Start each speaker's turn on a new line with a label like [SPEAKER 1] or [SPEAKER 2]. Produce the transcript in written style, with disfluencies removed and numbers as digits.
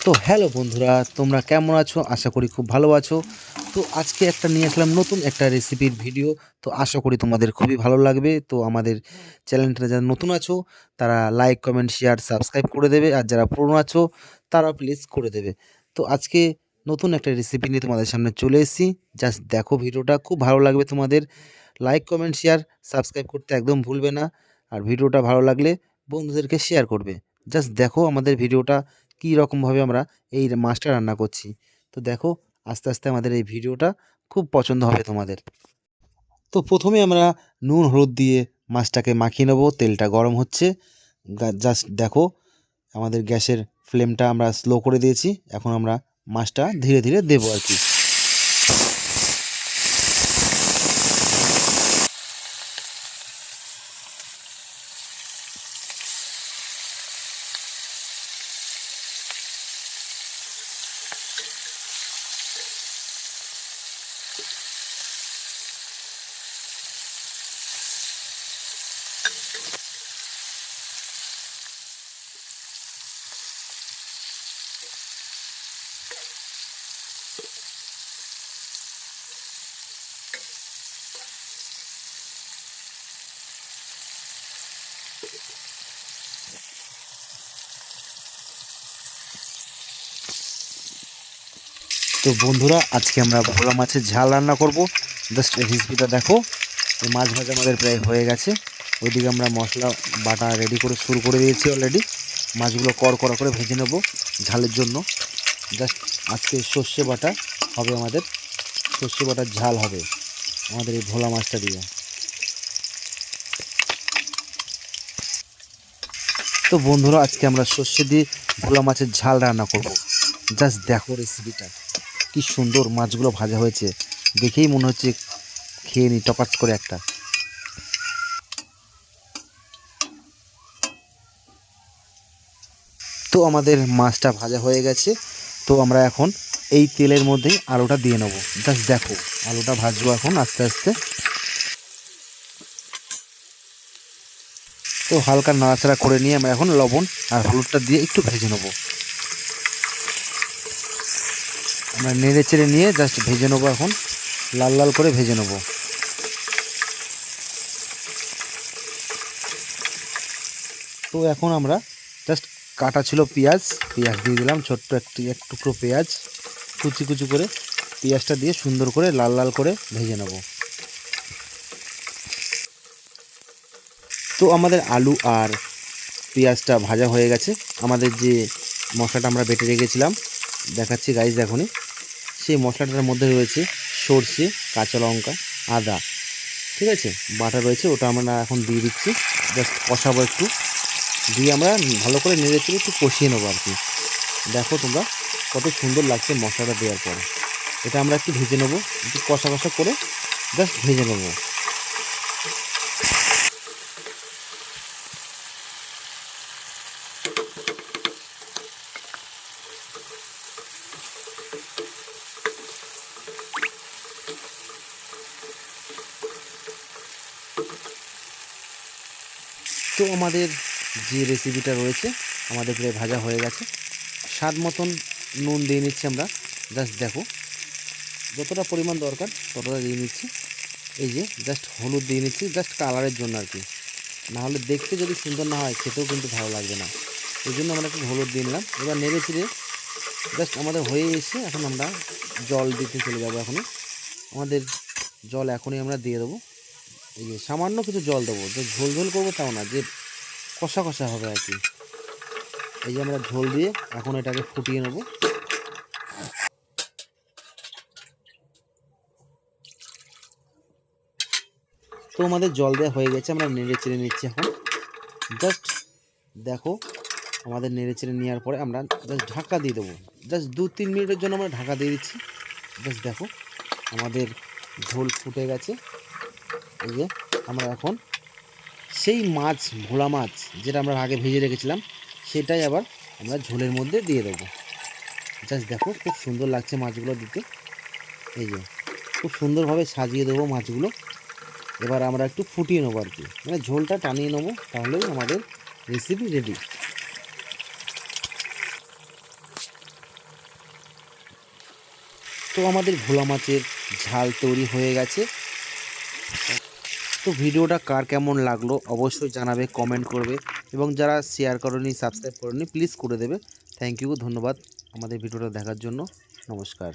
[SPEAKER 1] তো হ্যালো বন্ধুরা, তোমরা কেমন আছো? আশা করি খুব ভালো আছো। তো আজকে একটা নিয়ে আসলাম নতুন একটা রেসিপির ভিডিও। তো আশা করি তোমাদের খুবই ভালো লাগবে। তো আমাদের চ্যানেলটা যারা নতুন আছো তারা লাইক, কমেন্ট, শেয়ার, সাবস্ক্রাইব করে দেবে। আর যারা পুরনো আছো তারাও প্লিজ করে দেবে। তো আজকে নতুন একটা রেসিপি নিয়ে তোমাদের সামনে চলে এসেছি। জাস্ট দেখো, ভিডিওটা খুব ভালো লাগবে তোমাদের। লাইক, কমেন্ট, শেয়ার, সাবস্ক্রাইব করতে একদম ভুলবে না। আর ভিডিওটা ভালো লাগলে বন্ধুদেরকে শেয়ার করবে। জাস্ট দেখো আমাদের ভিডিওটা কী রকমভাবে আমরা এই মাছটা রান্না করছি। তো দেখো, আস্তে আস্তে আমাদের এই ভিডিওটা খুব পছন্দ হবে তোমাদের। তো প্রথমে আমরা নুন হলুদ দিয়ে মাছটাকে মাখিয়ে নেবো। তেলটা গরম হচ্ছে। জাস্ট দেখো, আমাদের গ্যাসের ফ্লেমটা আমরা স্লো করে দিয়েছি। এখন আমরা মাছটা ধীরে ধীরে দেবো আর কি। তো বন্ধুরা, আজকে আমরা ভোলা মাছের ঝাল রান্না করব। জাস্ট রেসিপিটা দেখো। এই মাছ ভাজা আমাদের প্রায় হয়ে গেছে। ওইদিকে আমরা মশলা বাটা রেডি করে শুরু করে দিয়েছি অলরেডি। মাছগুলো কড়া করে ভেজে নেব ঝালের জন্য। জাস্ট আজকে সর্ষে বাটা হবে আমাদের, সর্ষে বাটার ঝাল হবে আমাদের এই ভোলা মাছটা দিয়ে। তো বন্ধুরা, আজকে আমরা সর্ষে দিয়ে ভোলা মাছের ঝাল রান্না করব। জাস্ট দেখো রেসিপিটা কি সুন্দর, মাছগুলো ভাজা হয়েছে দেখেই মনে হচ্ছে খেয়ে নি টপাস করে একটা। তো আমাদের মাছটা ভাজা হয়ে গেছে। তো আমরা এখন এই তেলের মধ্যেই আলুটা দিয়ে নেবো। জাস্ট দেখো, আলুটা ভাজবো এখন আস্তে আস্তে। তো হালকা নাড়াচাড়া করে নিয়ে আমরা এখন লবণ আর হলুদটা দিয়ে একটু ভেজে নেবো। আমরা নেড়ে চেড়ে নিয়ে জাস্ট ভেজে নেবো এখন, লাল লাল করে ভেজে নেবো। তো এখন আমরা জাস্ট কাটা ছিল পেঁয়াজ, পেঁয়াজ দিয়ে দিলাম। ছোট্ট এক টুকরো পেঁয়াজ কুচি কুচি করে পেঁয়াজটা দিয়ে সুন্দর করে লাল লাল করে ভেজে নেব। তো আমাদের আলু আর পেঁয়াজটা ভাজা হয়ে গেছে। আমাদের যে মশলাটা আমরা বেটে রেখেছিলাম, দেখাচ্ছি গাইজ এখনই, সেই মশলাটার মধ্যে রয়েছে সর্ষে, কাঁচা লঙ্কা, আদা, ঠিক আছে, বাটা রয়েছে। ওটা আমরা এখন দিয়ে দিচ্ছি। জাস্ট কষাবো একটু, দিয়ে আমরা ভালো করে নেড়ে চেড়ে একটু কষিয়ে নেবো আর কি। দেখো তোমরা কত সুন্দর লাগছে মশলাটা দেওয়ার পরে। এটা আমরা একটু ভেজে নেবো, একটু কষা কষা করে জাস্ট ভেজে নেবো। তো আমাদের যে রেসিপিটা রয়েছে আমাদের প্রায় ভাজা হয়ে গেছে। স্বাদ মতন নুন দিয়ে নিচ্ছি আমরা। জাস্ট দেখো, যতটা পরিমাণ দরকার ততটা দিয়ে নিচ্ছি। এই যে জাস্ট হলুদ দিয়ে নিচ্ছি, জাস্ট কালারের জন্য আর কি। নাহলে দেখতে যদি সুন্দর না হয় খেতেও কিন্তু ভালো লাগবে না। এই জন্য আমরা একটু হলুদ দিয়ে নিলাম। এবার নেড়ে চেড়ে জাস্ট আমাদের হয়ে এসে এখন আমরা জল দিতে চলে যাবো। এখনই আমাদের জল এখনই আমরা দিয়ে দেবো। এই যে সামান্য কিছু জল দেবো, যে ঝোল ঝোল করবো তাও না, যে কষা কষা হবে আর কি। এই যে আমরা ঝোল দিয়ে এখন এটাকে ফুটিয়ে নেব। তো আমাদের জল দেওয়া হয়ে গেছে, আমরা নেড়ে চেড়ে নিচ্ছি এখন। জাস্ট দেখো, আমাদের নেড়ে চেড়ে নেওয়ার পরে আমরা জাস্ট ঢাকা দিয়ে দেবো। জাস্ট 2-3 মিনিটের জন্য আমরা ঢাকা দিয়ে দিচ্ছি। জাস্ট দেখো, আমাদের ঝোল ফুটে গেছে। এই যে আমরা এখন সেই মাছ, ভোলা মাছ যেটা আমরা আগে ভেজে রেখেছিলাম, সেটাই আবার আমরা ঝোলের মধ্যে দিয়ে দেবো। জাস্ট দেখো, খুব সুন্দর লাগছে মাছগুলো দিতে। এই যে খুব সুন্দরভাবে সাজিয়ে দেবো মাছগুলো। এবার আমরা একটু ফুটিয়ে নেবো আর কি, মানে ঝোলটা টানিয়ে নেবো, তাহলেই আমাদের রেসিপি রেডি। তো আমাদের ভোলা মাছের ঝাল তৈরি হয়ে গেছে। তো ভিডিওটা কার কেমন লাগলো অবশ্যই জানাবে, কমেন্ট করবে, এবং যারা শেয়ার করনি, সাবস্ক্রাইব করনি, প্লিজ করে দেবে। থ্যাংক ইউ, ধন্যবাদ আমাদের ভিডিওটা দেখার জন্য। নমস্কার।